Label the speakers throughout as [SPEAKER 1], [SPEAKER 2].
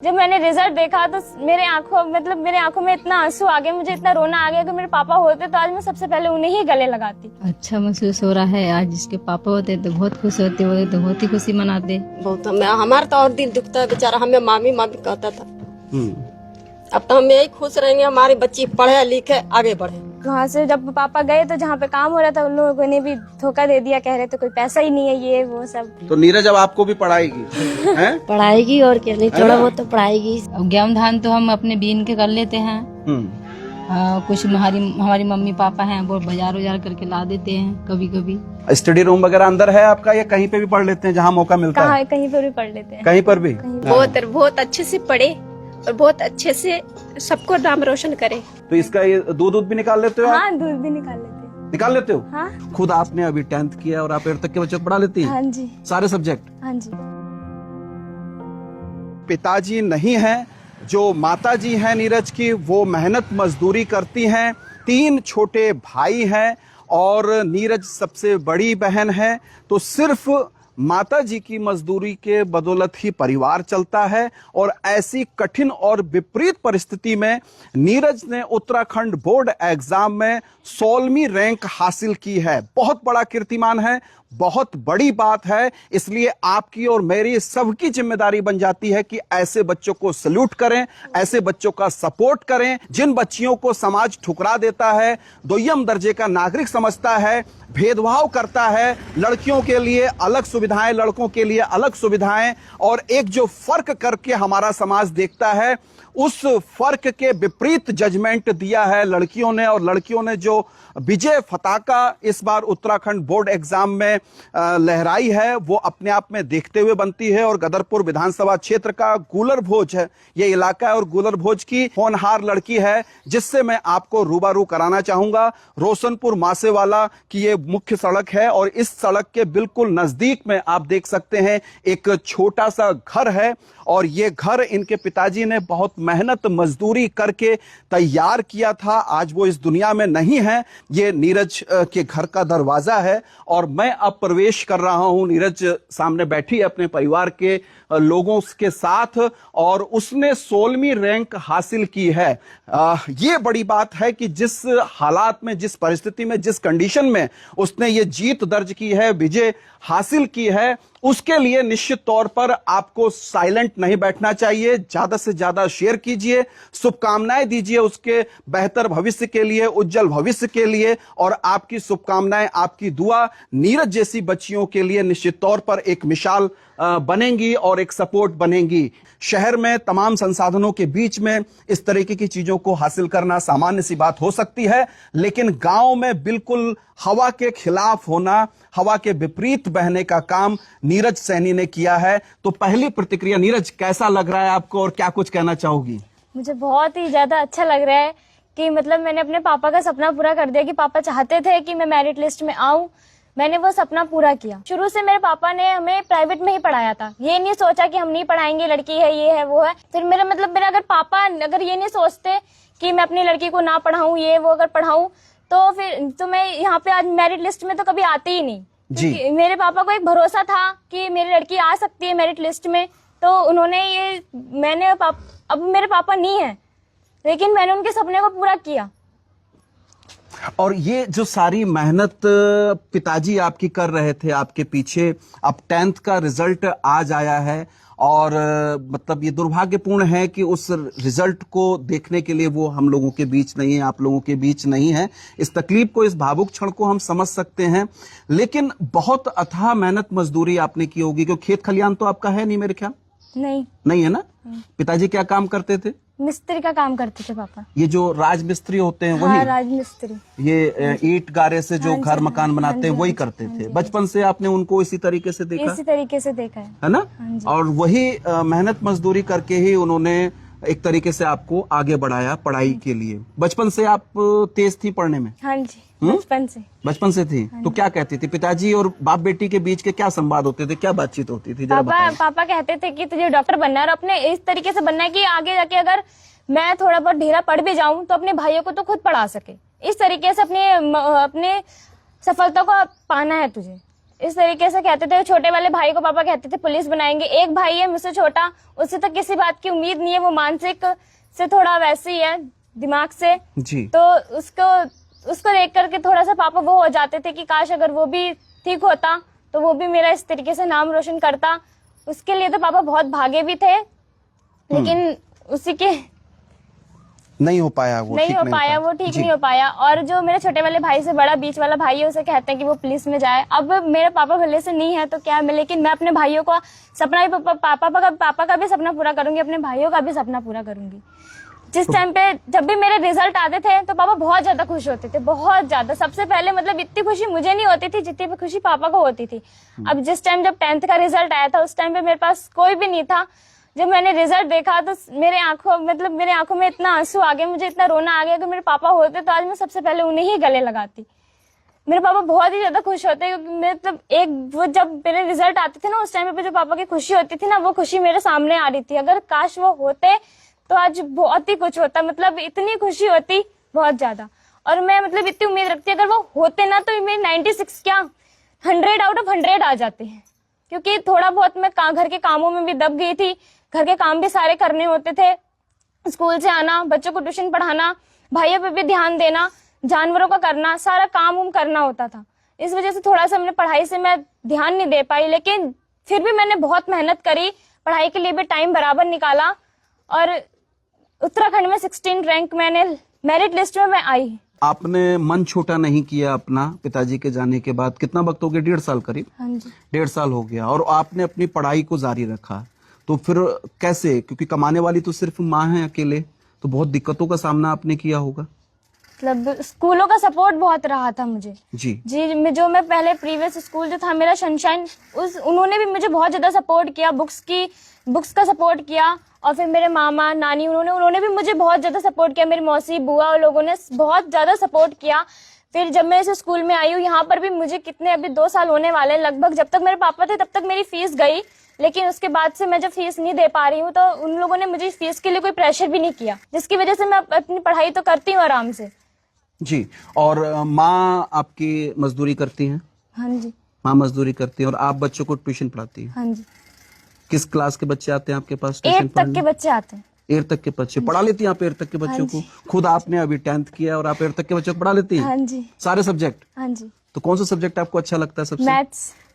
[SPEAKER 1] जब मैंने रिजल्ट देखा तो मेरे आंखों में इतना आंसू आ गए, मुझे इतना रोना आ गया कि मेरे पापा होते तो आज मैं सबसे पहले उन्हें ही गले लगाती।
[SPEAKER 2] अच्छा महसूस हो रहा है। आज जिसके पापा होते तो बहुत खुश होते, वो तो बहुत ही खुशी मनाते।
[SPEAKER 3] बहुत हमारा तो और दिल दुखता है, बेचारा हमें मामी मामी कहता था। अब तो हम यही खुश रहेंगे हमारे बच्चे पढ़े लिखे आगे बढ़े।
[SPEAKER 1] वहाँ से जब पापा गए तो जहाँ पे काम हो रहा था उन लोगों ने भी धोखा दे दिया, कह रहे थे कोई पैसा ही नहीं है, ये वो सब।
[SPEAKER 4] तो नीरज अब आपको भी पढ़ाएगी हैं?
[SPEAKER 3] पढ़ाएगी और क्या, नहीं थोड़ा बहुत तो पढ़ाएगी।
[SPEAKER 2] अब गेहूं धान तो हम अपने बीन के कर लेते हैं। कुछ हमारी मम्मी पापा हैं वो बाजार करके ला देते हैं कभी कभी।
[SPEAKER 4] स्टडी रूम वगैरह अंदर है आपका या कहीं पे भी पढ़ लेते हैं जहाँ मौका मिलता है?
[SPEAKER 1] कहीं पर भी पढ़ लेते हैं।
[SPEAKER 4] कहीं पर भी?
[SPEAKER 5] बहुत अच्छे से पढ़े और बहुत अच्छे से सबको नाम रोशन करे।
[SPEAKER 4] तो इसका ये दूध भी निकाल लेते हो?
[SPEAKER 1] हाँ, दूध भी निकाल लेते
[SPEAKER 4] हो?
[SPEAKER 1] हाँ।
[SPEAKER 4] खुद आपने अभी 10th किया और आप 8th तक के बच्चों को पढ़ा लेती हैं?
[SPEAKER 1] हाँ जी।
[SPEAKER 4] सारे सब्जेक्ट?
[SPEAKER 1] हाँ जी।
[SPEAKER 4] पिताजी नहीं है, जो माताजी हैं नीरज की, वो मेहनत मजदूरी करती हैं। 3 छोटे भाई हैं और नीरज सबसे बड़ी बहन है। तो सिर्फ माता जी की मजदूरी के बदौलत ही परिवार चलता है। और ऐसी कठिन और विपरीत परिस्थिति में नीरज ने उत्तराखंड बोर्ड एग्जाम में 16वीं रैंक हासिल की है। बहुत बड़ा कीर्तिमान है, बहुत बड़ी बात है। इसलिए आपकी और मेरी सबकी जिम्मेदारी बन जाती है कि ऐसे बच्चों को सल्यूट करें, ऐसे बच्चों का सपोर्ट करें। जिन बच्चियों को समाज ठुकरा देता है, दोयम दर्जे का नागरिक समझता है, भेदभाव करता है, लड़कियों के लिए अलग सुविधाएं, लड़कों के लिए अलग सुविधाएं, और एक जो फर्क करके हमारा समाज देखता है, उस फर्क के विपरीत जजमेंट दिया है लड़कियों ने। और लड़कियों ने जो विजय पताका इस बार उत्तराखंड बोर्ड एग्जाम में लहराई है, वो अपने आप में देखते हुए बनती है। और गदरपुर विधानसभा क्षेत्र का गुलर भोज है ये इलाका है, और गुलर भोज की होनहार लड़की है जिससे मैं आपको रूबरू कराना चाहूंगा। रोशनपुर मासेवाला की ये मुख्य सड़क है और इस सड़क के बिल्कुल नजदीक में आप देख सकते हैं एक छोटा सा घर है। और ये घर इनके पिताजी ने बहुत मेहनत मजदूरी करके तैयार किया था। आज वो इस दुनिया में नहीं है। ये नीरज के घर का दरवाजा है और मैं अब प्रवेश कर रहा हूं। नीरज सामने बैठी है अपने परिवार के लोगों के साथ और उसने 16वीं रैंक हासिल की है। ये बड़ी बात है कि जिस हालात में, जिस परिस्थिति में, जिस कंडीशन में उसने ये जीत दर्ज की है, विजय हासिल की है, उसके लिए निश्चित तौर पर आपको साइलेंट नहीं बैठना चाहिए। ज्यादा से ज्यादा शेयर कीजिए, शुभकामनाएं दीजिए उसके बेहतर भविष्य के लिए, उज्जवल भविष्य के लिए। और आपकी शुभकामनाएं, आपकी दुआ नीरज जैसी बच्चियों के लिए निश्चित तौर पर एक मिसाल बनेंगी और एक सपोर्ट बनेंगी। शहर में तमाम संसाधनों के बीच में इस तरीके की चीजों को हासिल करना सामान्य सी बात हो सकती है, लेकिन गांव में बिल्कुल हवा के खिलाफ होना, हवा के विपरीत बहने का काम नीरज सैनी ने किया है। तो पहली प्रतिक्रिया नीरज, कैसा लग रहा है आपको और क्या कुछ कहना चाहोगी?
[SPEAKER 1] मुझे बहुत ही ज्यादा अच्छा लग रहा है कि मैंने अपने पापा का सपना पूरा कर दिया कि पापा चाहते थे कि मैं मेरिट लिस्ट में आऊं, मैंने वो सपना पूरा किया। शुरू से मेरे पापा ने हमें प्राइवेट में ही पढ़ाया था, ये नहीं सोचा कि हम नहीं पढ़ाएंगे, लड़की है, ये है, वो है। फिर मेरा अगर पापा अगर ये नहीं सोचते कि मैं अपनी लड़की को ना पढ़ाऊं, ये वो अगर पढ़ाऊं, तो मैं यहाँ पे आज मेरिट लिस्ट में तो कभी आती ही नहीं जी। मेरे पापा को एक भरोसा था कि मेरी लड़की आ सकती है मेरिट लिस्ट में, तो उन्होंने अब मेरे पापा नहीं है, लेकिन मैंने उनके सपने को पूरा किया।
[SPEAKER 4] और ये जो सारी मेहनत पिताजी आपकी कर रहे थे आपके पीछे, अब 10th का रिजल्ट आज आया है और मतलब ये दुर्भाग्यपूर्ण है कि उस रिजल्ट को देखने के लिए वो हम लोगों के बीच नहीं है, आप लोगों के बीच नहीं है। इस तकलीफ को, इस भावुक क्षण को हम समझ सकते हैं, लेकिन बहुत अथाह मेहनत मजदूरी आपने की होगी, क्योंकि खेत खलियान तो आपका है नहीं मेरे ख्याल? नहीं है ना? पिताजी क्या काम करते थे?
[SPEAKER 1] मिस्त्री का काम करते थे पापा।
[SPEAKER 4] ये जो राजमिस्त्री होते हैं वही?
[SPEAKER 1] हाँ, राजमिस्त्री।
[SPEAKER 4] ये ईंट गारे से जो घर मकान बनाते हैं वही करते थे। बचपन से आपने उनको इसी तरीके से देखा?
[SPEAKER 1] इसी तरीके से देखा है
[SPEAKER 4] ना? और वही मेहनत मजदूरी करके ही उन्होंने एक तरीके से आपको आगे बढ़ाया पढ़ाई के लिए। बचपन से आप तेज थी पढ़ने में?
[SPEAKER 1] हाँ जी, बचपन से थी।
[SPEAKER 4] तो क्या कहती थी पिताजी और बाप बेटी के बीच के क्या संवाद होते थे, क्या बातचीत होती थी?
[SPEAKER 1] पापा कहते थे कि तुझे डॉक्टर बनना है और अपने इस तरीके से बनना है कि आगे जाके अगर मैं थोड़ा बहुत ढेरा पढ़ भी जाऊं तो अपने भाइयों को तो खुद पढ़ा सके। इस तरीके से अपने सफलता को पाना है तुझे। इस तरीके से कहते थे। छोटे वाले भाई को पापा कहते थे पुलिस बनाएंगे। एक भाई है मुझसे छोटा, उससे तो किसी बात की उम्मीद नहीं है, वो मानसिक से थोड़ा वैसे ही है दिमाग से
[SPEAKER 4] जी।
[SPEAKER 1] तो उसको देख करके थोड़ा सा पापा वो हो जाते थे कि काश अगर वो भी ठीक होता तो वो भी मेरा इस तरीके से नाम रोशन करता। उसके लिए तो पापा बहुत भागे भी थे, लेकिन उसी के
[SPEAKER 4] नहीं हो पाया, वो
[SPEAKER 1] नहीं हो पाया, वो ठीक नहीं हो पाया। और जो मेरे छोटे वाले भाई से बड़ा बीच वाला भाई है, उसे कहते हैं कि वो पुलिस में जाए। अब मेरे पापा भले से नहीं है तो क्या मैं, लेकिन मैं अपने भाइयों का सपना भी पापा का भी सपना पूरा करूंगी, अपने भाइयों का भी सपना पूरा करूंगी। जिस टाइम पे जब भी मेरे रिजल्ट आते थे तो पापा बहुत ज्यादा खुश होते थे, बहुत ज्यादा। सबसे पहले मतलब इतनी खुशी मुझे नहीं होती थी जितनी खुशी पापा को होती थी। अब जिस टाइम जब 10th का रिजल्ट आया था, उस टाइम पे मेरे पास कोई भी नहीं था। जब मैंने रिजल्ट देखा तो मेरे आंखों में इतना आंसू आ गए, मुझे इतना रोना आ गया कि मेरे पापा होते तो आज मैं सबसे पहले उन्हें ही गले लगाती। मेरे पापा बहुत ही ज्यादा खुश होते, क्योंकि मतलब वो जब मेरे रिजल्ट आते थे ना, उस टाइम पे जो पापा की खुशी होती थी ना, वो खुशी मेरे सामने आ रही थी। अगर काश वो होते तो आज बहुत ही कुछ होता, मतलब इतनी खुशी होती बहुत ज्यादा। और मैं मतलब इतनी उम्मीद रखती, अगर वो होते ना तो मेरे 96 क्या 100 आउट ऑफ 100 आ जाते हैं। क्योंकि थोड़ा बहुत मैं घर के कामों में भी दब गई थी, घर के काम भी सारे करने होते थे, स्कूल से आना, बच्चों को ट्यूशन पढ़ाना, भाइयों पे भी ध्यान देना, जानवरों का करना, सारा काम करना होता था। इस वजह से थोड़ा सा अपने पढ़ाई से मैं ध्यान नहीं दे पाई, लेकिन फिर भी मैंने बहुत मेहनत करी, पढ़ाई के लिए भी टाइम बराबर निकाला और उत्तराखंड में 16 रैंक मैंने मेरिट लिस्ट में मैं आई।
[SPEAKER 4] आपने मन छोटा नहीं किया अपना पिताजी के जाने के बाद। कितना वक्त हो गया? 1.5 साल करीब।
[SPEAKER 1] हाँ जी,
[SPEAKER 4] 1.5 साल हो गया और आपने अपनी पढ़ाई को जारी रखा। तो फिर कैसे, क्योंकि कमाने वाली तो सिर्फ माँ है अकेले, तो बहुत दिक्कतों का सामना आपने किया होगा।
[SPEAKER 1] मतलब स्कूलों का सपोर्ट बहुत रहा था मुझे
[SPEAKER 4] जी।
[SPEAKER 1] जो मैं पहले प्रीवियस स्कूल जो था मेरा सनशाइन, उन्होंने भी मुझे बहुत ज्यादा सपोर्ट किया, बुक्स का सपोर्ट किया। और फिर मेरे मामा नानी उन्होंने भी मुझे बहुत ज्यादा सपोर्ट किया, मेरी मौसी बुआ और लोगों ने बहुत ज्यादा सपोर्ट किया। फिर जब मैं इस स्कूल में आई हूँ, यहाँ पर भी मुझे कितने अभी 2 साल होने वाले लगभग, जब तक मेरे पापा थे तब तक मेरी फीस गई, लेकिन उसके बाद से मैं जब फीस नहीं दे पा रही हूँ तो उन लोगों ने मुझे फीस के लिए कोई प्रेशर भी नहीं किया, जिसकी वजह से मैं अपनी पढ़ाई तो करती हूँ आराम से।
[SPEAKER 4] जी। और माँ आपकी मजदूरी करती हैं?
[SPEAKER 1] हाँ जी।
[SPEAKER 4] माँ मजदूरी करती हैं और आप बच्चों को ट्यूशन पढ़ाती हैं?
[SPEAKER 1] हाँ जी।
[SPEAKER 4] किस क्लास के बच्चे आते हैं आपके पास
[SPEAKER 1] 8 तक के बच्चे आते हैं।
[SPEAKER 4] 8 तक के बच्चे पढ़ा लेती हैं आप? 8 तक के बच्चों को खुद आपने अभी 10th किया और आप 8 तक के बच्चों को पढ़ा लेती हैं?
[SPEAKER 1] हाँ जी।
[SPEAKER 4] सारे सब्जेक्ट?
[SPEAKER 1] हाँ जी।
[SPEAKER 4] तो कौन सा सब्जेक्ट आपको अच्छा लगता है सबसे?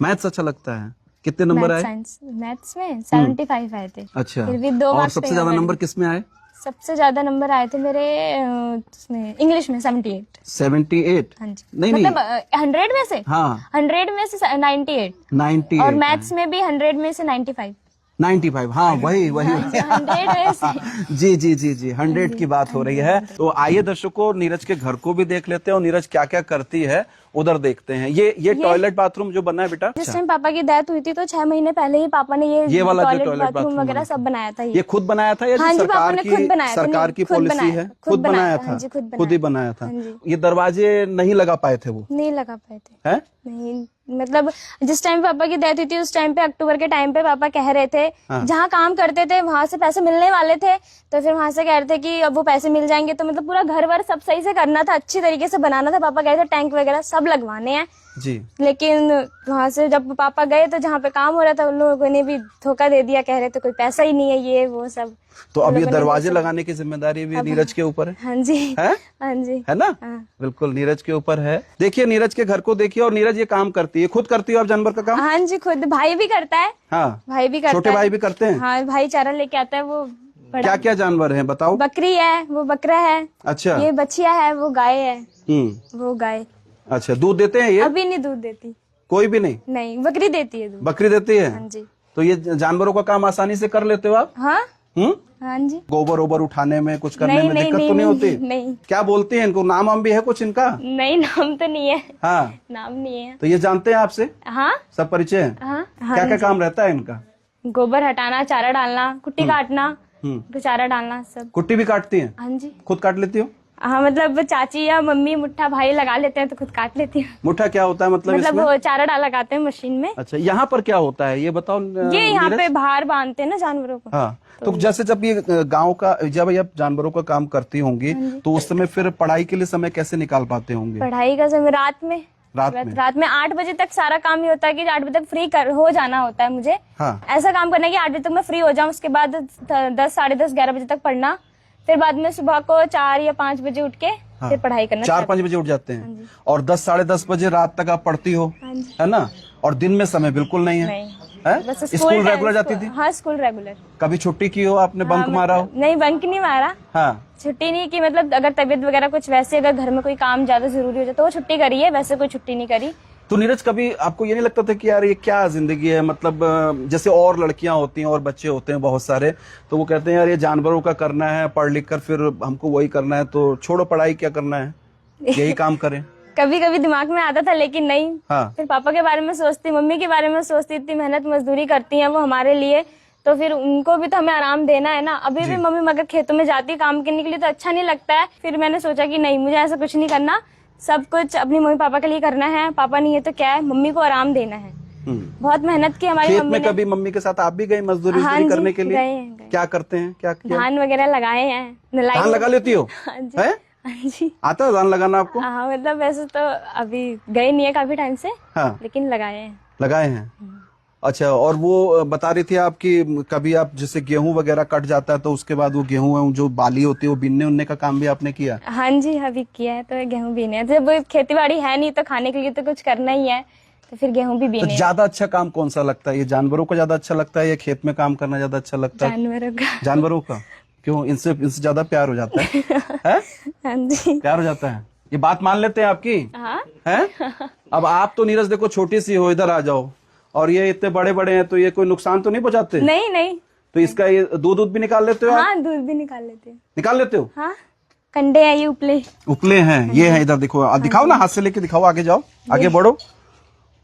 [SPEAKER 4] मैथ्स अच्छा लगता है। कितने नंबर आए?
[SPEAKER 1] मैथ्स में 75 आए थे।
[SPEAKER 4] अच्छा।
[SPEAKER 1] फिर भी 2
[SPEAKER 4] और
[SPEAKER 1] मार्क्स
[SPEAKER 4] सबसे ज्यादा नंबर किस में आए?
[SPEAKER 1] सबसे ज्यादा नंबर आए थे मेरे इंग्लिश में 78।
[SPEAKER 4] 78?
[SPEAKER 1] हाँ जी।
[SPEAKER 4] नहीं
[SPEAKER 1] मतलब 100 में से?
[SPEAKER 4] हाँ,
[SPEAKER 1] 100 में से 98।
[SPEAKER 4] 98
[SPEAKER 1] और मैथ्स में भी 100 में से 95।
[SPEAKER 4] 95, हाँ वही
[SPEAKER 1] 100 में से।
[SPEAKER 4] जी जी जी जी 100 की बात हो रही है। तो आइए दर्शकों, नीरज के घर को भी देख लेते हैं और नीरज क्या क्या करती है उधर देखते हैं। ये टॉयलेट बाथरूम जो बना है बेटा?
[SPEAKER 1] जिस टाइम पापा की डेथ हुई थी तो 6 महीने पहले ही पापा ने ये
[SPEAKER 4] वाला
[SPEAKER 1] टॉयलेट बाथरूम वगैरह सब बनाया था।
[SPEAKER 4] ये खुद बनाया था या
[SPEAKER 1] हाँ जी, पापा
[SPEAKER 4] सरकार
[SPEAKER 1] ने खुद बनाया था।
[SPEAKER 4] सरकार की
[SPEAKER 1] खुद
[SPEAKER 4] पॉलिसी
[SPEAKER 1] बनाया
[SPEAKER 4] है?
[SPEAKER 1] था।
[SPEAKER 4] खुद बनाया था।
[SPEAKER 1] हाँ जी,
[SPEAKER 4] खुद ही बनाया था।
[SPEAKER 1] हाँ जी।
[SPEAKER 4] ये दरवाजे नहीं लगा पाए थे? वो
[SPEAKER 1] नहीं लगा पाए थे।
[SPEAKER 4] है
[SPEAKER 1] नहीं, मतलब जिस टाइम पापा की डेथ हुई थी उस टाइम पे अक्टूबर के टाइम पे पापा कह रहे थे, जहाँ काम करते थे वहां से पैसे मिलने वाले थे, तो फिर वहां से कह रहे थे कि अब वो पैसे मिल जाएंगे, तो मतलब पूरा घर वर सब सही से करना था, अच्छी तरीके से बनाना था। पापा कह रहे थे टैंक वगैरह सब लगवाने हैं
[SPEAKER 4] जी।
[SPEAKER 1] लेकिन वहां से जब पापा गए तो जहाँ पे काम हो रहा था उन लोगों ने भी धोखा दे दिया, कह रहे थे कोई पैसा ही नहीं है, ये वो सब।
[SPEAKER 4] तो अब ये दरवाजे लगाने की जिम्मेदारी भी नीरज के ऊपर है?
[SPEAKER 1] हाँ जी।
[SPEAKER 4] है?
[SPEAKER 1] हाँ जी।
[SPEAKER 4] है ना?
[SPEAKER 1] हाँ।
[SPEAKER 4] बिल्कुल नीरज के ऊपर है। देखिए नीरज के घर को देखिए, और नीरज ये काम करती है, खुद करती है आप जानवर का काम?
[SPEAKER 1] हाँ जी, खुद। भाई भी करता है।
[SPEAKER 4] हाँ,
[SPEAKER 1] भाई भी करता है।
[SPEAKER 4] छोटे भाई भी करते हैं?
[SPEAKER 1] हाँ, भाई चारा लेके आता है। वो
[SPEAKER 4] क्या क्या जानवर है बताओ?
[SPEAKER 1] बकरी है, वो बकरा है।
[SPEAKER 4] अच्छा।
[SPEAKER 1] ये बछिया है, वो गाय है। वो गाय।
[SPEAKER 4] अच्छा, दूध देते हैं ये?
[SPEAKER 1] अभी नहीं दूध देती।
[SPEAKER 4] कोई भी नहीं?
[SPEAKER 1] नहीं, बकरी देती है दूध।
[SPEAKER 4] बकरी देती है?
[SPEAKER 1] हाँ जी।
[SPEAKER 4] तो ये जानवरों का काम आसानी से कर लेते हो आप?
[SPEAKER 1] हाँ। हाँ जी।
[SPEAKER 4] गोबर ओबर उठाने में कुछ करने
[SPEAKER 1] नहीं,
[SPEAKER 4] में
[SPEAKER 1] नहीं,
[SPEAKER 4] दिक्कत
[SPEAKER 1] नहीं,
[SPEAKER 4] तो नहीं
[SPEAKER 1] नहीं,
[SPEAKER 4] होती?
[SPEAKER 1] नहीं।
[SPEAKER 4] क्या बोलते हैं इनको? नाम वाम भी है कुछ इनका?
[SPEAKER 1] नहीं, नाम तो नहीं है।
[SPEAKER 4] हाँ,
[SPEAKER 1] नाम नहीं है।
[SPEAKER 4] तो ये जानते हैं आपसे?
[SPEAKER 1] हाँ।
[SPEAKER 4] सब परिचय है?
[SPEAKER 1] हाँ।
[SPEAKER 4] क्या क्या काम रहता है इनका?
[SPEAKER 1] गोबर हटाना, चारा डालना, कुट्टी काटना, चारा डालना, सब।
[SPEAKER 4] कुट्टी भी काटती हैं?
[SPEAKER 1] हाँ जी।
[SPEAKER 4] खुद काट लेती हो?
[SPEAKER 1] हाँ, मतलब चाची या मम्मी मुट्ठा भाई लगा लेते हैं तो खुद काट लेती हूँ।
[SPEAKER 4] मुट्ठा क्या होता है मतलब इसमें?
[SPEAKER 1] वो चारा डाल लगाते हैं मशीन में।
[SPEAKER 4] अच्छा, यहाँ पर क्या होता है ये बताओ?
[SPEAKER 1] ये यहाँ पे बाहर बांधते हैं ना जानवरों को।
[SPEAKER 4] हाँ, तो जैसे जब ये गांव का, जब आप जानवरों का काम करती होंगी तो उस समय फिर पढ़ाई के लिए समय कैसे निकाल पाते होंगे?
[SPEAKER 1] पढ़ाई का समय रात में रात में 8 बजे तक सारा काम ही होता है कि 8 बजे तक फ्री हो जाना होता है मुझे।
[SPEAKER 4] हाँ।
[SPEAKER 1] ऐसा काम करना है कि 8 बजे तक मैं फ्री हो जाऊं, उसके बाद 10, साढ़े 10, 11 बजे तक पढ़ना, फिर बाद में सुबह को 4 या 5 बजे उठ के फिर पढ़ाई करना।
[SPEAKER 4] 4-5 बजे उठ जाते हैं और 10, साढ़े 10 बजे रात तक आप पढ़ती हो, है ना? और दिन में समय बिल्कुल नहीं है,
[SPEAKER 1] बस
[SPEAKER 4] स्कूल रेगुलर जाती थी?
[SPEAKER 1] हाँ, स्कूल रेगुलर।
[SPEAKER 4] कभी छुट्टी की हो आपने, बंक मारा हो?
[SPEAKER 1] नहीं, बंक नहीं मारा।
[SPEAKER 4] हाँ।
[SPEAKER 1] छुट्टी नहीं की, मतलब अगर तबीयत वगैरह कुछ वैसे, अगर घर में कोई काम ज्यादा जरूरी हो जाए तो वो छुट्टी करी है, वैसे कोई छुट्टी नहीं करी।
[SPEAKER 4] तो नीरज, कभी आपको ये नहीं लगता था कि यार ये क्या जिंदगी है? मतलब जैसे और लड़कियां होती हैं और बच्चे होते हैं बहुत सारे, तो वो कहते हैं यार ये जानवरों का करना है, पढ़ लिख कर फिर हमको वही करना है, तो छोड़ो पढ़ाई, क्या करना है, यही काम करें।
[SPEAKER 1] कभी कभी दिमाग में आता था, लेकिन नहीं।
[SPEAKER 4] हाँ।
[SPEAKER 1] फिर पापा के बारे में सोचती, मम्मी के बारे में सोचती, इतनी मेहनत मजदूरी करती हैं वो हमारे लिए, तो फिर उनको भी तो हमें आराम देना है ना। अभी भी मम्मी मगर खेतों में जाती काम करने के लिए तो अच्छा नहीं लगता है। फिर मैंने सोचा कि नहीं, मुझे ऐसा कुछ नहीं करना, सब कुछ अपनी मम्मी पापा के लिए करना है। पापा नहीं है तो क्या है, मम्मी को आराम देना है। बहुत मेहनत की हमारी
[SPEAKER 4] खेत
[SPEAKER 1] मम्मी
[SPEAKER 4] में
[SPEAKER 1] ने।
[SPEAKER 4] कभी मम्मी के साथ आप भी गए मजदूरी
[SPEAKER 1] हाँ जी,
[SPEAKER 4] करने के लिए?
[SPEAKER 1] गए।
[SPEAKER 4] क्या करते हैं, क्या किया?
[SPEAKER 1] धान वगैरह लगाए हैं,
[SPEAKER 4] धान लगा लेती हो?
[SPEAKER 1] हाँ जी।
[SPEAKER 4] है?
[SPEAKER 1] हाँ जी।
[SPEAKER 4] आता है धान लगाना आपको?
[SPEAKER 1] हाँ, मतलब वैसे तो अभी गए नहीं है काफी टाइम से,
[SPEAKER 4] हाँ।
[SPEAKER 1] लेकिन लगाए हैं।
[SPEAKER 4] लगाए हैं। अच्छा, और वो बता रही थी आपकी, कभी आप जैसे गेहूं वगैरह कट जाता है तो उसके बाद वो गेहूं जो बाली होती है वो बीनने उनने का काम भी आपने किया?
[SPEAKER 1] हाँ जी, अभी किया है। तो गेहूं बीने हैं, जब खेती बाड़ी है नहीं तो खाने के लिए तो कुछ करना ही है, तो फिर गेहूं भी
[SPEAKER 4] तो
[SPEAKER 1] बीने हैं।
[SPEAKER 4] ज्यादा अच्छा काम कौन सा लगता है? ये जानवरों को ज्यादा अच्छा लगता है या खेत में काम करना ज्यादा अच्छा लगता है?
[SPEAKER 1] जानवरों का।
[SPEAKER 4] जानवरों का क्यों? इनसे ज्यादा प्यार हो जाता है? हैं?
[SPEAKER 1] हाँ जी।
[SPEAKER 4] प्यार हो जाता है। ये बात मान लेते हैं आपकी?
[SPEAKER 1] हाँ।
[SPEAKER 4] हैं? अब आप तो नीरज देखो छोटी सी हो, इधर आ जाओ, और ये इतने बड़े बड़े हैं, तो ये कोई नुकसान तो नहीं पहुंचाते?
[SPEAKER 1] नहीं नहीं।
[SPEAKER 4] तो इसका ये दूध भी निकाल लेते हो आप?
[SPEAKER 1] हाँ, दूध भी निकाल लेते हैं।
[SPEAKER 4] निकाल लेते हो?
[SPEAKER 1] हाँ, कंडे हैं ये, उपले।
[SPEAKER 4] उपले हैं ये हैं, इधर देखो, दिखाओ ना, हाथ से लेके दिखाओ, आगे जाओ, आगे बढ़ो।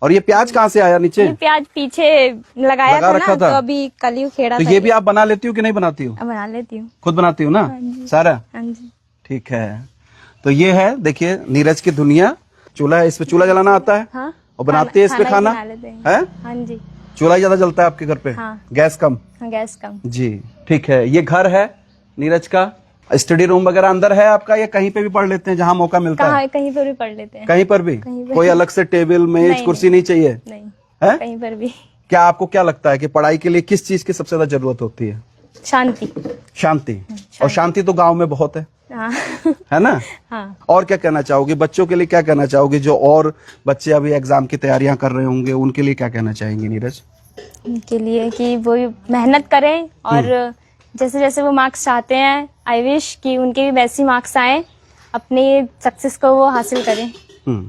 [SPEAKER 4] और ये प्याज कहाँ से आया नीचे?
[SPEAKER 1] ये प्याज पीछे लगाया
[SPEAKER 4] लगा
[SPEAKER 1] था
[SPEAKER 4] रखा
[SPEAKER 1] ना,
[SPEAKER 4] था।
[SPEAKER 1] तो अभी कल ही उखेड़ा
[SPEAKER 4] तो
[SPEAKER 1] था।
[SPEAKER 4] ये भी आप बना लेती हो कि नहीं बनाती हो?
[SPEAKER 1] बना लेती हूँ।
[SPEAKER 4] खुद बनाती हो ना सारा?
[SPEAKER 1] हाँ जी।
[SPEAKER 4] ठीक है। तो ये है, देखिए नीरज की दुनिया। चूल्हा है, इस पे चूल्हा जलाना आता है?
[SPEAKER 1] हाँ।
[SPEAKER 4] और बनाते हैं इस पे खाना?
[SPEAKER 1] बना लेते हैं।
[SPEAKER 4] है?
[SPEAKER 1] हाँ जी।
[SPEAKER 4] चूल्हा ज्यादा जलता है आपके घर पे?
[SPEAKER 1] हाँ।
[SPEAKER 4] गैस कम?
[SPEAKER 1] हाँ, गैस कम।
[SPEAKER 4] जी, ठीक है। ये घर है नीरज का, स्टडी रूम वगैरह अंदर है आपका, या कहीं पे भी पढ़ लेते हैं जहाँ मौका मिलता है?
[SPEAKER 1] कहीं पर भी पढ़ लेते हैं।
[SPEAKER 4] कहीं पर भी? कोई अलग से टेबल मेज कुर्सी नहीं चाहिए?
[SPEAKER 1] नहीं,
[SPEAKER 4] है?
[SPEAKER 1] कहीं पर भी।
[SPEAKER 4] क्या आपको क्या लगता है कि पढ़ाई के लिए किस चीज की सबसे ज्यादा जरूरत होती है?
[SPEAKER 1] शांति।
[SPEAKER 4] शांति। और शांति तो गांव में बहुत है,
[SPEAKER 1] हाँ।
[SPEAKER 4] है ना?
[SPEAKER 1] हाँ।
[SPEAKER 4] और क्या कहना चाहोगे बच्चों के लिए? क्या कहना चाहोगे जो और बच्चे अभी एग्जाम की तैयारियां कर रहे होंगे, उनके लिए क्या कहना चाहेंगे नीरज?
[SPEAKER 1] उनके लिए कि वो मेहनत करें, और जैसे जैसे वो मार्क्स चाहते हैं, आई विश कि उनके भी वैसी मार्क्स आए, अपनी सक्सेस को वो हासिल करें।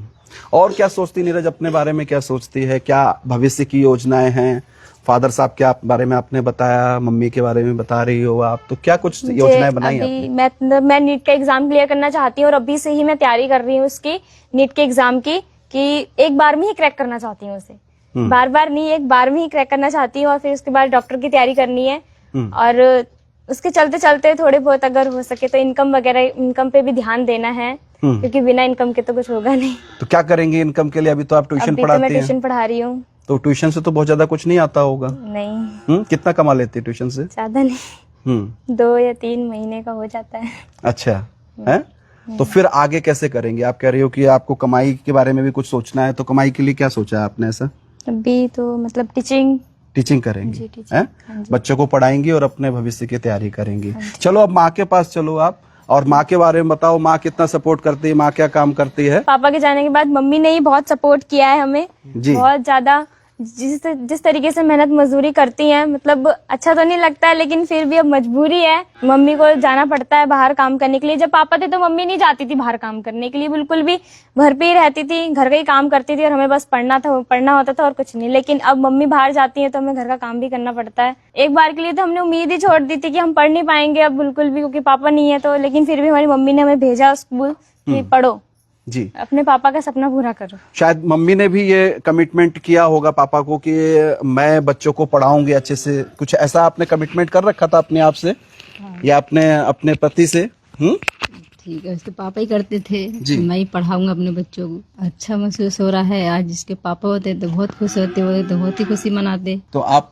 [SPEAKER 4] और क्या सोचती नीरज अपने बारे में? क्या सोचती है? क्या भविष्य की योजनाएं हैं? फादर साहब के बारे में आपने बताया, मम्मी के बारे में बता रही हो आप, तो क्या कुछ योजनाएं बनाई
[SPEAKER 1] अभी
[SPEAKER 4] आपने?
[SPEAKER 1] मैं नीट का एग्जाम क्लियर करना चाहती हूँ, और अभी से ही मैं तैयारी कर रही हूँ उसकी, नीट के एग्जाम की, कि एक बार में ही क्रैक करना चाहती हूँ उसे। बार बार नहीं, एक बार में ही क्रैक करना चाहती हूँ, और फिर उसके बाद डॉक्टर की तैयारी करनी है। और उसके चलते चलते थोड़े बहुत अगर हो सके तो इनकम वगैरह, इनकम पे भी ध्यान देना है, क्योंकि बिना इनकम के तो कुछ होगा नहीं।
[SPEAKER 4] तो क्या करेंगे इनकम के लिए? अभी तो आप ट्यूशन
[SPEAKER 1] अभी तो
[SPEAKER 4] पढ़ाती
[SPEAKER 1] मैं
[SPEAKER 4] हैं।
[SPEAKER 1] ट्यूशन पढ़ा रही हूँ।
[SPEAKER 4] तो ट्यूशन से तो बहुत ज्यादा कुछ नहीं आता होगा?
[SPEAKER 1] नहीं।
[SPEAKER 4] कितना कमा लेती है ट्यूशन से?
[SPEAKER 1] ज्यादा नहीं, 2 या 3 महीने का हो जाता है।
[SPEAKER 4] अच्छा है। तो फिर आगे कैसे करेंगे? आप कह रही हो कि आपको कमाई के बारे में भी कुछ सोचना है, तो कमाई के लिए क्या सोचा है आपने ऐसा?
[SPEAKER 1] अभी तो मतलब टीचिंग करेंगे,
[SPEAKER 4] हैं?
[SPEAKER 1] हाँ जी।
[SPEAKER 4] बच्चों को पढ़ाएंगी और अपने भविष्य की तैयारी करेंगी। चलो अब माँ के पास चलो आप, और माँ के बारे में बताओ, माँ कितना सपोर्ट करती है, माँ क्या काम करती है?
[SPEAKER 1] पापा के जाने के बाद मम्मी ने ही बहुत सपोर्ट किया है हमें,
[SPEAKER 4] जी।
[SPEAKER 1] बहुत ज्यादा। जिस तरीके से मेहनत मजदूरी करती हैं, मतलब अच्छा तो नहीं लगता है, लेकिन फिर भी अब मजबूरी है, मम्मी को जाना पड़ता है बाहर काम करने के लिए। जब पापा थे तो मम्मी नहीं जाती थी बाहर काम करने के लिए, बिल्कुल भी, घर पे ही रहती थी, घर का ही काम करती थी, और हमें बस पढ़ना होता था और कुछ नहीं। लेकिन अब मम्मी बाहर जाती है तो हमें घर का काम भी करना पड़ता है। एक बार के लिए तो हमने उम्मीद ही छोड़ दी थी कि हम पढ़ नहीं पाएंगे अब बिल्कुल भी, क्योंकि पापा नहीं है तो, लेकिन फिर भी हमारी मम्मी ने हमें भेजा स्कूल कि पढ़ो,
[SPEAKER 4] जी,
[SPEAKER 1] अपने पापा का सपना पूरा करो।
[SPEAKER 4] शायद मम्मी ने भी ये कमिटमेंट किया होगा पापा को कि मैं बच्चों को पढ़ाऊंगी अच्छे से, कुछ ऐसा आपने कमिटमेंट कर रखा था अपने आप से? या अपने पति से?
[SPEAKER 2] ठीक है, उसके पापा ही करते थे,
[SPEAKER 4] जी।
[SPEAKER 2] मैं ही पढ़ाऊंगा अपने बच्चों को। अच्छा महसूस हो रहा है, आज जिसके पापा होते तो बहुत खुश होते, वो तो बहुत ही खुशी मनाते।
[SPEAKER 4] तो आप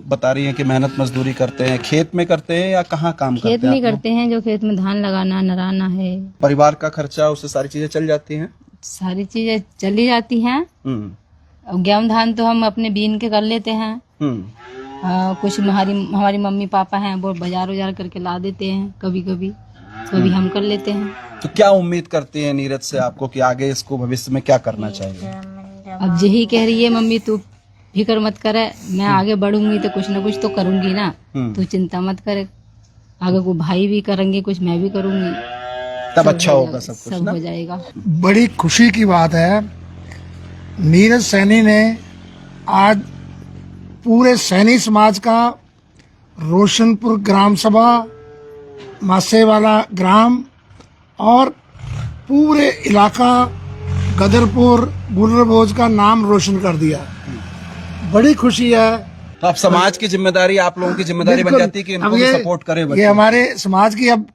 [SPEAKER 4] बता रही हैं कि मेहनत मजदूरी करते हैं, खेत में करते हैं या कहाँ काम करते हैं?
[SPEAKER 2] खेत में करते हैं, जो खेत में धान लगाना, नराना है।
[SPEAKER 4] परिवार का खर्चा, उससे सारी चीजें चल जाती हैं?
[SPEAKER 2] सारी चीजें चली जाती हैं। अब गेहूं धान तो हम अपने बीन के कर लेते हैं। कुछ हमारी मम्मी पापा हैं वो बाजार करके ला देते हैं, कभी कभी हम कर लेते हैं।
[SPEAKER 4] तो क्या उम्मीद करती है नीरज से आपको कि आगे इसको भविष्य में क्या करना चाहिए?
[SPEAKER 2] अब यही कह रही है मम्मी तू फिक्र मत करे, मैं आगे बढ़ूंगी तो कुछ ना कुछ तो करूंगी ना, तू चिंता मत करे। आगे को भाई भी करेंगे कुछ, मैं भी करूंगी,
[SPEAKER 4] तब अच्छा होगा सब कुछ
[SPEAKER 2] सब
[SPEAKER 4] ना?
[SPEAKER 2] हो जाएगा।
[SPEAKER 6] बड़ी खुशी की बात है, नीरज सैनी ने आज पूरे सैनी समाज का रोशनपुर ग्राम सभा, मासेवाला ग्राम और पूरे इलाका गदरपुर गुलरभोज का नाम रोशन कर दिया। बड़ी खुशी है।
[SPEAKER 4] तो अब समाज की जिम्मेदारी, आप लोगों की जिम्मेदारी बन जाती है कि इनको भी सपोर्ट करें बच्चे।
[SPEAKER 6] ये हमारे समाज की अब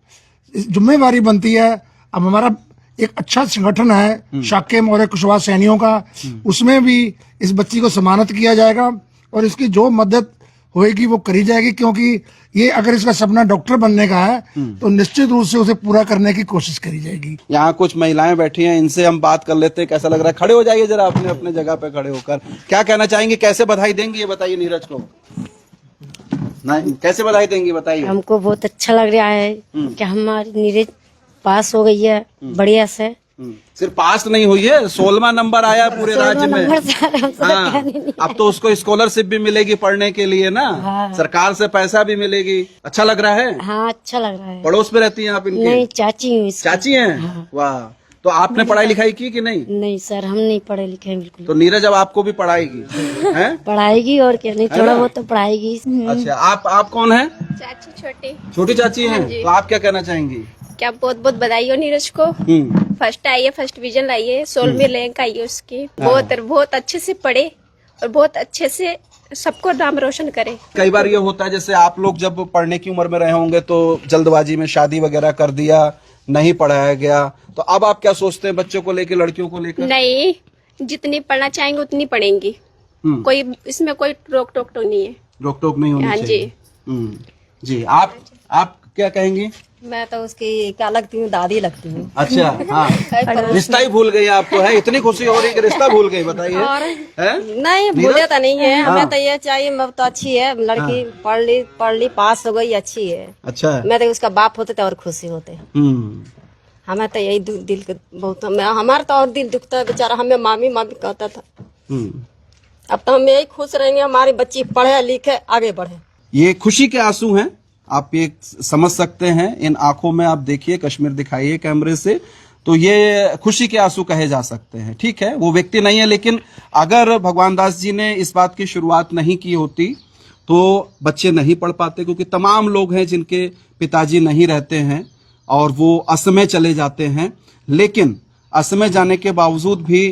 [SPEAKER 6] जिम्मेवारी बनती है। अब हमारा एक अच्छा संगठन है शाक्य मौर्य कुशवाहा सैनियों का, उसमें भी इस बच्ची को सम्मानित किया जाएगा और इसकी जो मदद होएगी वो करी जाएगी, क्योंकि ये अगर इसका सपना डॉक्टर बनने का है तो निश्चित रूप से उसे पूरा करने की कोशिश करी जाएगी।
[SPEAKER 4] यहाँ कुछ महिलाएं बैठी हैं, इनसे हम बात कर लेते हैं। कैसा लग रहा है? खड़े हो जाइए जरा, अपने अपने जगह पे खड़े होकर क्या कहना चाहेंगे, कैसे बधाई देंगे ये बताइए नीरज को। नहीं, कैसे बधाई देंगे बताइए।
[SPEAKER 7] हमको बहुत अच्छा लग रहा है कि हमारी नीरज पास हो गई है बढ़िया से।
[SPEAKER 4] सिर्फ पास नहीं हुई है, 16वां नंबर आया पूरे राज्य में। हाँ, अब तो उसको स्कॉलरशिप भी मिलेगी पढ़ने के लिए ना, सरकार से पैसा भी मिलेगी। अच्छा लग रहा है?
[SPEAKER 7] हाँ अच्छा लग रहा है।
[SPEAKER 4] पड़ोस में रहती हैं आप इनके?
[SPEAKER 7] नहीं, चाची हूँ इसकी।
[SPEAKER 4] चाची हैं? वाह। तो आपने पढ़ाई लिखाई की कि नहीं?
[SPEAKER 7] नहीं सर, हम नहीं पढ़े लिखे हैं बिल्कुल।
[SPEAKER 4] तो नीरज अब आपको भी पढ़ाएगी हैं?
[SPEAKER 7] पढ़ाएगी और क्या, नहीं थोड़ा बहुत तो पढ़ाएगी।
[SPEAKER 4] अच्छा, आप कौन है?
[SPEAKER 5] चाची छोटी।
[SPEAKER 4] छोटी चाची हैं? तो आप क्या कहना चाहेंगी?
[SPEAKER 5] क्या बहुत बहुत बधाई हो नीरज को, फर्स्ट आई है, फर्स्ट डिवीजन लाई है, 16वीं रैंक आई है उसकी। बहुत अच्छे से पढ़े और बहुत अच्छे से सबको नाम रोशन करे।
[SPEAKER 4] कई बार ये होता है जैसे आप लोग जब पढ़ने की उम्र में रहे होंगे तो जल्दबाजी में शादी वगैरह कर दिया, नहीं पढ़ाया गया, तो अब आप क्या सोचते हैं बच्चों को लेकर, लड़कियों को लेकर?
[SPEAKER 5] नहीं, जितनी पढ़ना चाहेंगे उतनी पढ़ेंगी, कोई इसमें कोई रोक टोक तो नहीं है।
[SPEAKER 4] रोक टोक नहीं होनी
[SPEAKER 5] हाँ
[SPEAKER 4] चाहिए। जी, आप क्या कहेंगी?
[SPEAKER 3] मैं तो उसकी क्या लगती हूँ, दादी लगती हूँ।
[SPEAKER 4] अच्छा, हाँ, रिश्ता ही भूल गई आप तो, है इतनी खुशी हो रही कि रिश्ता भूल गई, बताइए।
[SPEAKER 3] नहीं भूले तो नहीं है, हमें तो ये चाहिए, मैं तो अच्छी है लड़की, पढ़ ली पास हो गई, अच्छी है।
[SPEAKER 4] अच्छा,
[SPEAKER 3] मैं तो उसका बाप होते तो और खुशी होते। हमें तो यही दिल के बहुत, हमारा तो और दिल दुखता है बेचारा, हमें मामी मामी कहता था। अब तो हम यही खुश रहेंगे हमारी बच्ची पढ़े लिखे आगे बढ़े।
[SPEAKER 4] ये खुशी के आंसू हैं, आप ये समझ सकते हैं। इन आंखों में आप देखिए, कश्मीर दिखाइए कैमरे से, तो ये खुशी के आंसू कहे जा सकते हैं। ठीक है, वो व्यक्ति नहीं है, लेकिन अगर भगवान दास जी ने इस बात की शुरुआत नहीं की होती तो बच्चे नहीं पढ़ पाते, क्योंकि तमाम लोग हैं जिनके पिताजी नहीं रहते हैं और वो असमय चले जाते हैं। लेकिन असमय जाने के बावजूद भी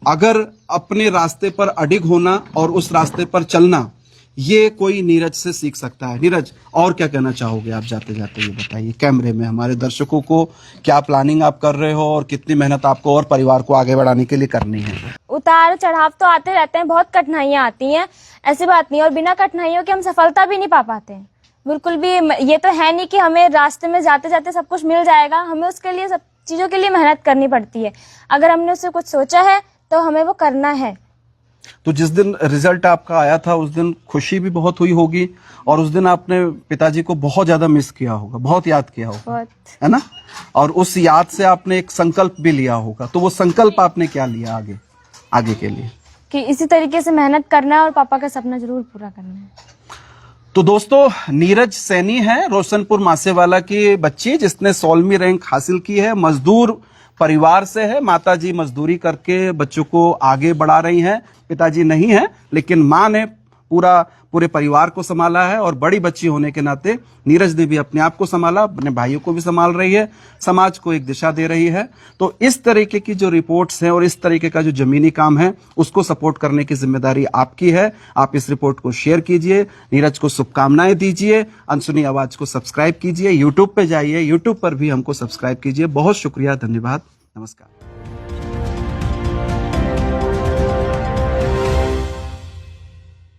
[SPEAKER 4] अगर अपने रास्ते पर अडिग होना और उस रास्ते पर चलना, ये कोई नीरज से सीख सकता है। नीरज, और क्या कहना चाहोगे आप जाते जाते, ये बताइए कैमरे में हमारे दर्शकों को, क्या प्लानिंग आप कर रहे हो और कितनी मेहनत आपको और परिवार को आगे बढ़ाने के लिए करनी है?
[SPEAKER 1] उतार चढ़ाव तो आते रहते हैं, बहुत कठिनाइयाँ आती हैं, ऐसी बात नहीं, और बिना कठिनाइयों के हम सफलता भी नहीं पा पाते हैं बिल्कुल भी। ये तो है नहीं कि हमें रास्ते में जाते जाते सब कुछ मिल जाएगा, हमें उसके लिए सब चीजों के लिए मेहनत करनी पड़ती है। अगर हमने उससे कुछ सोचा है तो हमें वो करना है।
[SPEAKER 4] तो जिस दिन रिजल्ट आपका आया था उस दिन खुशी भी बहुत हुई होगी, और उस दिन आपने पिताजी को बहुत ज्यादा मिस किया होगा, बहुत याद किया होगा,
[SPEAKER 1] बहुत,
[SPEAKER 4] है ना? और उस याद से आपने एक संकल्प भी लिया होगा, तो वो संकल्प आपने क्या लिया आगे के लिए?
[SPEAKER 1] कि इसी तरीके से मेहनत करना है और पापा का सपना जरूर पूरा करना है।
[SPEAKER 4] तो दोस्तों, नीरज सैनी है रोशनपुर मासेवाला की बच्ची, जिसने 16वीं रैंक हासिल की है। मजदूर परिवार से है, माताजी मजदूरी करके बच्चों को आगे बढ़ा रही हैं। पिताजी नहीं है, लेकिन माँ ने पूरे परिवार को संभाला है, और बड़ी बच्ची होने के नाते नीरज ने भी अपने आप को संभाला, अपने भाइयों को भी संभाल रही है, समाज को एक दिशा दे रही है। तो इस तरीके की जो रिपोर्ट्स हैं और इस तरीके का जो जमीनी काम है, उसको सपोर्ट करने की जिम्मेदारी आपकी है। आप इस रिपोर्ट को शेयर कीजिए, नीरज को शुभकामनाएं दीजिए, अनसुनी आवाज को सब्सक्राइब कीजिए, यूट्यूब पे जाइए, यूट्यूब पर भी हमको सब्सक्राइब कीजिए। बहुत शुक्रिया, धन्यवाद, नमस्कार।